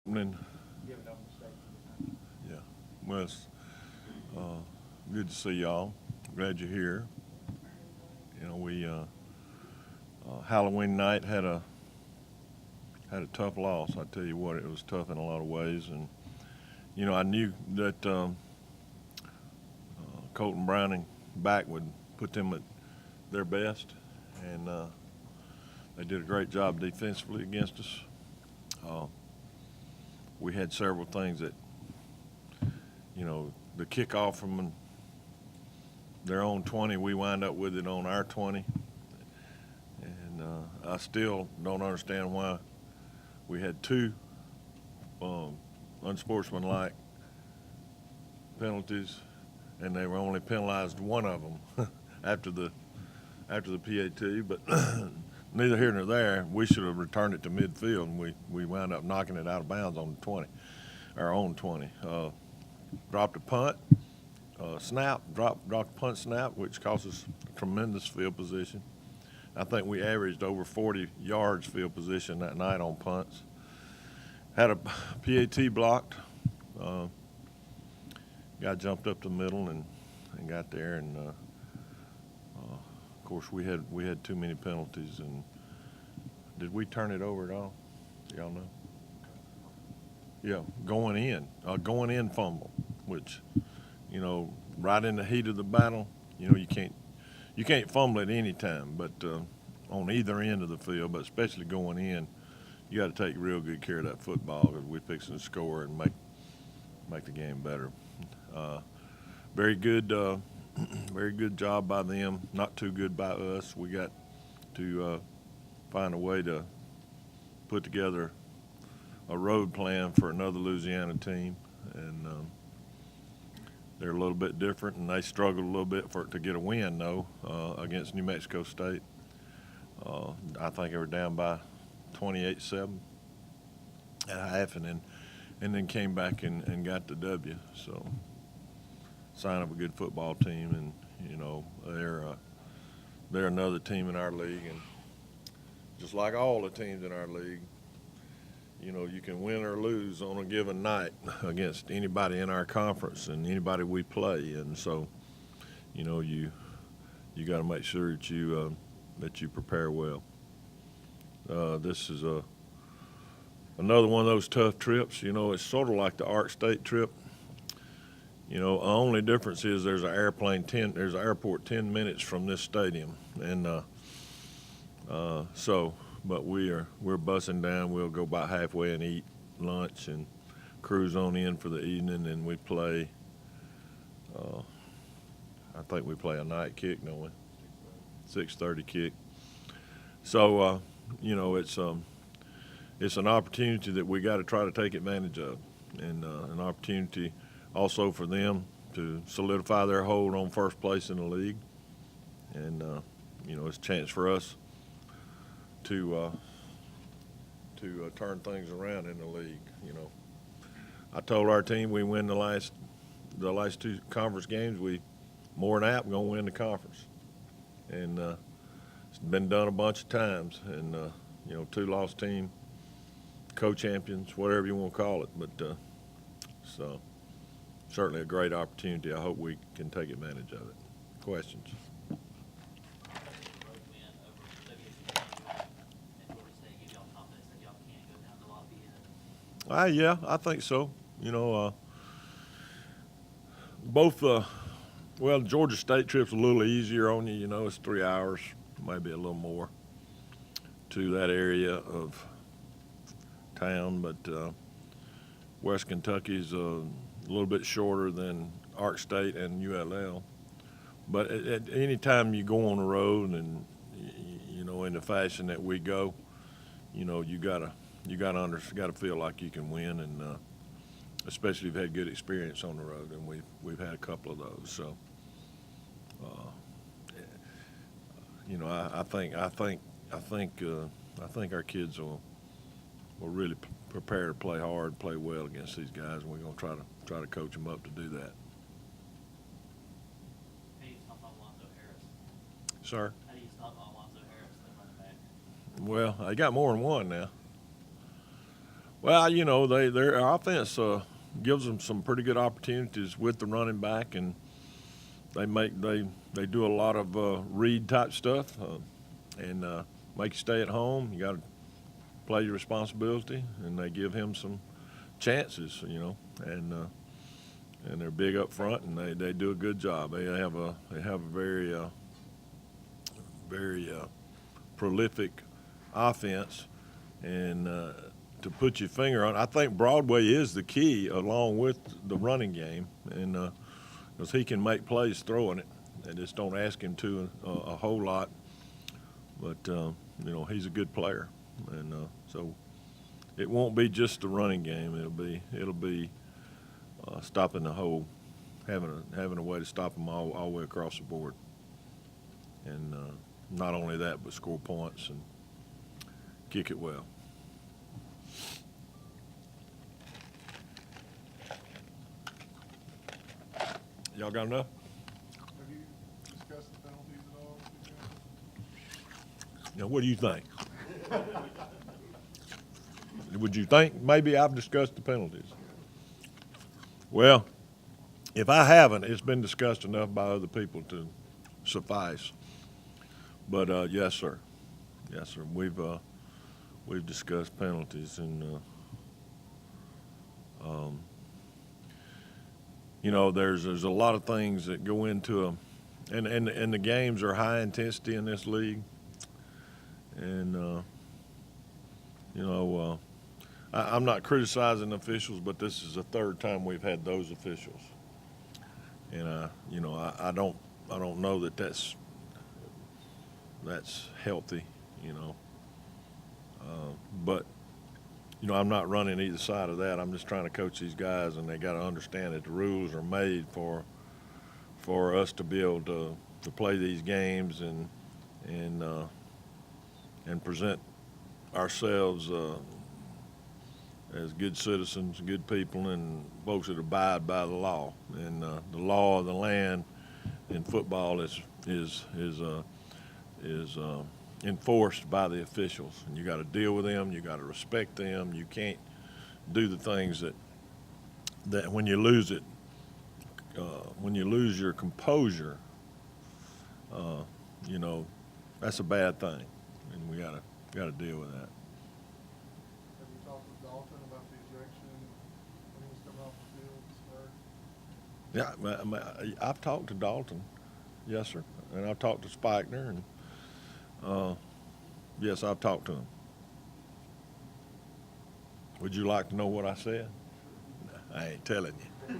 evening. Yeah, well, it's good to see y'all. Glad you're here. You know, we Halloween night had a tough loss. I tell you what, it was tough in a lot of ways, and you know, I knew that Colton Browning back would put them at their best, and they did a great job defensively against us. Uh, we had several things that, you know, the kickoff from their own 20, we wind up with it on our 20. And I still don't understand why we had two unsportsmanlike penalties, and they were only penalized one of them after the PAT. But neither here nor there. We should have returned it to midfield, and we wound up knocking it out of bounds on the 20, our own 20. Dropped a punt. Dropped a punt snap, which cost us tremendous field position. I think we averaged over 40 yards field position that night on punts. Had a PAT blocked. Guy jumped up the middle and got there, and of course we had too many penalties. And did we turn it over at all? Y'all know? Yeah, going in fumble, which, you know, right in the heat of the battle, you know, you can't fumble at any time, but on either end of the field, but especially going in, you got to take real good care of that football because we're fixing to score and make the game better. Very good, very good job by them. Not too good by us. We got to find a way to put together a road plan for another Louisiana team, and they're a little bit different, and they struggled a little bit to get a win, though, against New Mexico State. I think they were down by 28-7 at half, and then came back and got the W. So, sign of a good football team, and you know they're another team in our league, and just like all the teams in our league, you know, you can win or lose on a given night against anybody in our conference and anybody we play, and so, you know, you got to make sure that you prepare well. This is another one of those tough trips. You know, it's sort of like the Ark State trip. You know, the only difference is there's an airport 10 minutes from this stadium, and but we're bussing down. We'll go about halfway and eat lunch and cruise on in for the evening, and we play. I think we play a night kick, don't we? 6:30 kick. So you know, it's an opportunity that we got to try to take advantage of, and an opportunity also for them to solidify their hold on first place in the league, and you know, it's a chance for us to turn things around in the league. You know, I told our team we win the last two conference games, we more than apt gonna win the conference, and it's been done a bunch of times. And you know, two-loss team, co-champions, whatever you want to call it. But so certainly a great opportunity. I hope we can take advantage of it. Questions? Yeah, I think so. You know, both well, Georgia State trip's a little easier on you. You know, it's 3 hours, maybe a little more to that area of town, but West Kentucky's a little bit shorter than Ark State and ULL. But at any time you go on the road, and you know, in the fashion that we go, you know, you gotta feel like you can win, and especially if you've had good experience on the road, and we've had a couple of those. So, you know, I think our kids will really prepare to play hard, play well against these guys, and we're going to try to coach them up to do that. How do you stop Alonzo Harris? Sir? How do you stop Alonzo Harris, the running back? Well, I got more than one now. Well, their offense gives them some pretty good opportunities with the running back, and they do a lot of read type stuff, and make you stay at home. You got to play your responsibility, and they give him some chances, and they're big up front, and they do a good job. They have a very prolific offense, and to put your finger on, I think Broadway is the key along with the running game, and because he can make plays throwing it. They just don't ask him to a whole lot, but he's a good player, and so it won't be just the running game. It'll be stopping the whole, having a way to stop them all the way across the board, and not only that, but score points and kick it well. Y'all got enough? Have you discussed the penalties at all? Now, what do you think? Would you think maybe I've discussed the penalties? Well, if I haven't, it's been discussed enough by other people to suffice. But yes, sir. Yes, sir. We've discussed penalties, and there's a lot of things that go into them, and the games are high intensity in this league, and I'm not criticizing officials, but this is the third time we've had those officials, and I don't know that that's healthy, but I'm not running either side of that. I'm just trying to coach these guys, and they got to understand that the rules are made for us to be able to play these games and present ourselves as good citizens, good people, and folks that abide by the law. And the law of the land in football is enforced by the officials, and you got to deal with them. You got to respect them. You can't do the things that when you lose it, when you lose your composure, that's a bad thing, and we got to deal with that. Have you talked with Dalton about the ejection when he was coming off the field? Yeah, I've talked to Dalton, yes, sir, and I've talked to Spikner, and yes, I've talked to him. Would you like to know what I said? I ain't telling you.